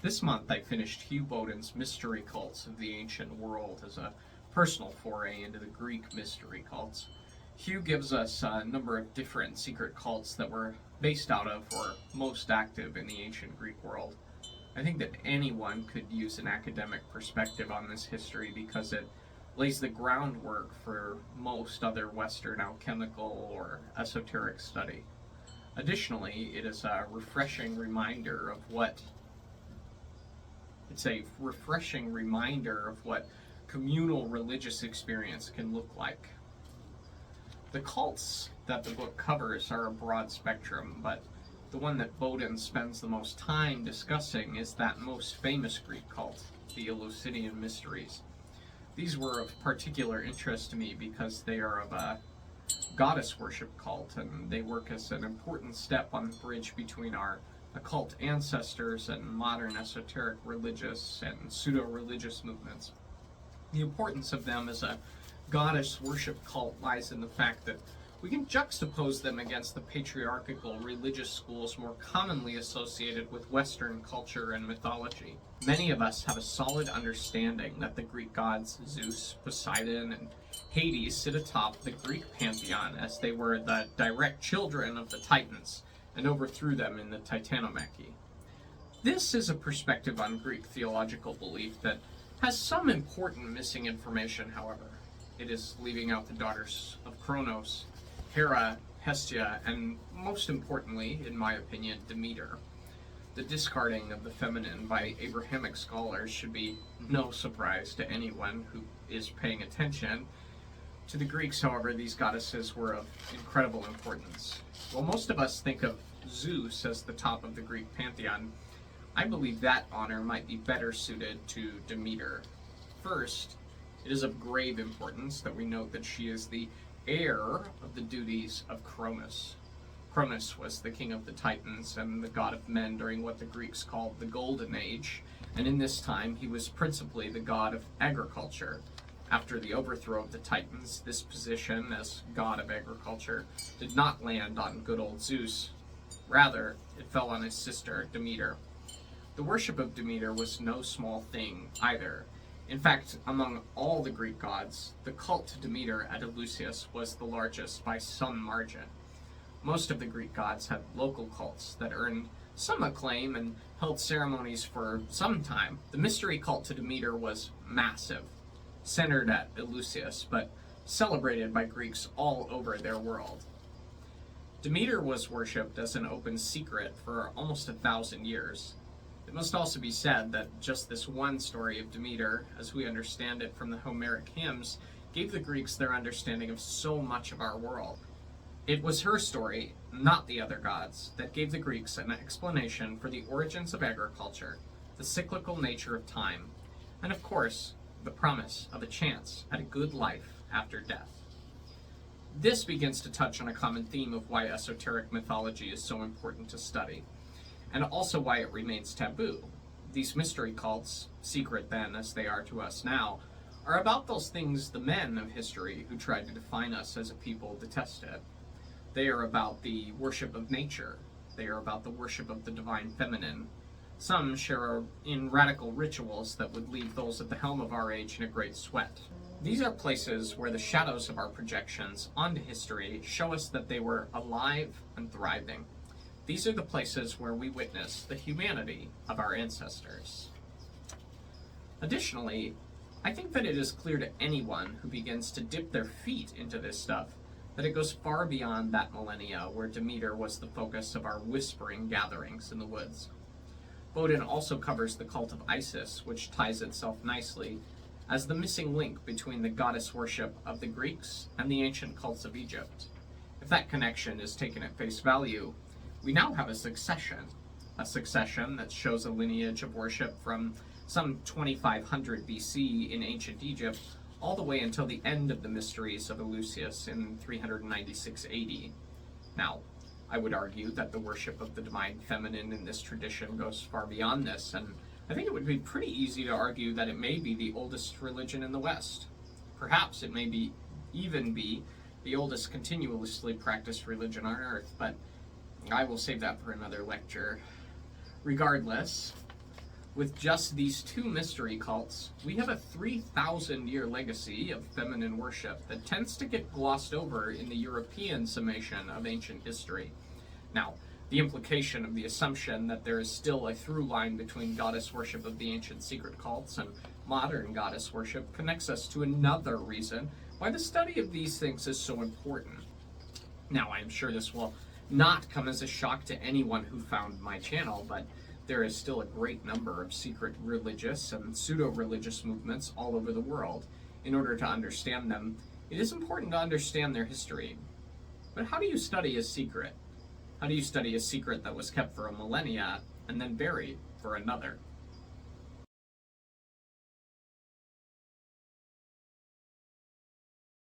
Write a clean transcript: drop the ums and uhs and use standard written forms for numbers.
This month I finished Hugh Bowden's Mystery Cults of the Ancient World as a personal foray into the Greek mystery cults. Hugh gives us a number of different secret cults that were based out of or most active in the ancient Greek world. I think that anyone could use an academic perspective on this history because it lays the groundwork for most other Western alchemical or esoteric study. Additionally, it is a refreshing reminder of what communal religious experience can look like. The cults that the book covers are a broad spectrum, but the one that Bowden spends the most time discussing is that most famous Greek cult, the Eleusinian Mysteries. These were of particular interest to me because they are of a goddess worship cult, and they work as an important step on the bridge between our occult ancestors and modern esoteric religious and pseudo-religious movements. The importance of them as a goddess worship cult lies in the fact that we can juxtapose them against the patriarchal religious schools more commonly associated with Western culture and mythology. Many of us have a solid understanding that the Greek gods Zeus, Poseidon, and Hades sit atop the Greek pantheon as they were the direct children of the Titans and overthrew them in the Titanomachy. This is a perspective on Greek theological belief that has some important missing information, however. It is leaving out the daughters of Kronos, Hera, Hestia, and most importantly, in my opinion, Demeter. The discarding of the feminine by Abrahamic scholars should be no surprise to anyone who is paying attention. To the Greeks, however, these goddesses were of incredible importance. While most of us think of Zeus as the top of the Greek pantheon, I believe that honor might be better suited to Demeter. First, it is of grave importance that we note that she is the heir of the duties of Cronus. Cronus was the king of the Titans and the god of men during what the Greeks called the Golden Age, and in this time he was principally the god of agriculture. After the overthrow of the Titans, this position as god of agriculture did not land on good old Zeus. Rather, it fell on his sister, Demeter. The worship of Demeter was no small thing either. In fact, among all the Greek gods, the cult to Demeter at Eleusis was the largest by some margin. Most of the Greek gods had local cults that earned some acclaim and held ceremonies for some time. The mystery cult to Demeter was massive, centered at Eleusis, but celebrated by Greeks all over their world. Demeter was worshipped as an open secret for almost 1,000 years. It must also be said that just this one story of Demeter, as we understand it from the Homeric hymns, gave the Greeks their understanding of so much of our world. It was her story, not the other gods, that gave the Greeks an explanation for the origins of agriculture, the cyclical nature of time, and of course, the promise of a chance at a good life after death. This begins to touch on a common theme of why esoteric mythology is so important to study, and also why it remains taboo. These mystery cults, secret then as they are to us now, are about those things the men of history who tried to define us as a people detested. They are about the worship of nature. They are about the worship of the divine feminine. Some share in radical rituals that would leave those at the helm of our age in a great sweat. These are places where the shadows of our projections onto history show us that they were alive and thriving. These are the places where we witness the humanity of our ancestors. Additionally, I think that it is clear to anyone who begins to dip their feet into this stuff that it goes far beyond that millennia where Demeter was the focus of our whispering gatherings in the woods. Bowden also covers the cult of Isis, which ties itself nicely as the missing link between the goddess worship of the Greeks and the ancient cults of Egypt. If that connection is taken at face value, we now have a succession that shows a lineage of worship from some 2500 BC in ancient Egypt all the way until the end of the mysteries of Eleusis in 396 AD. Now, I would argue that the worship of the divine feminine in this tradition goes far beyond this, and I think it would be pretty easy to argue that it may be the oldest religion in the West. Perhaps it may even be the oldest continuously practiced religion on Earth, but I will save that for another lecture. Regardless, With just these two mystery cults, we have a 3,000-year legacy of feminine worship that tends to get glossed over in the European summation of ancient history. Now, the implication of the assumption that there is still a through line between goddess worship of the ancient secret cults and modern goddess worship connects us to another reason why the study of these things is so important. Now, I am sure this will not come as a shock to anyone who found my channel, but there is still a great number of secret religious and pseudo-religious movements all over the world. In order to understand them, it is important to understand their history. But how do you study a secret? How do you study a secret that was kept for a millennia and then buried for another?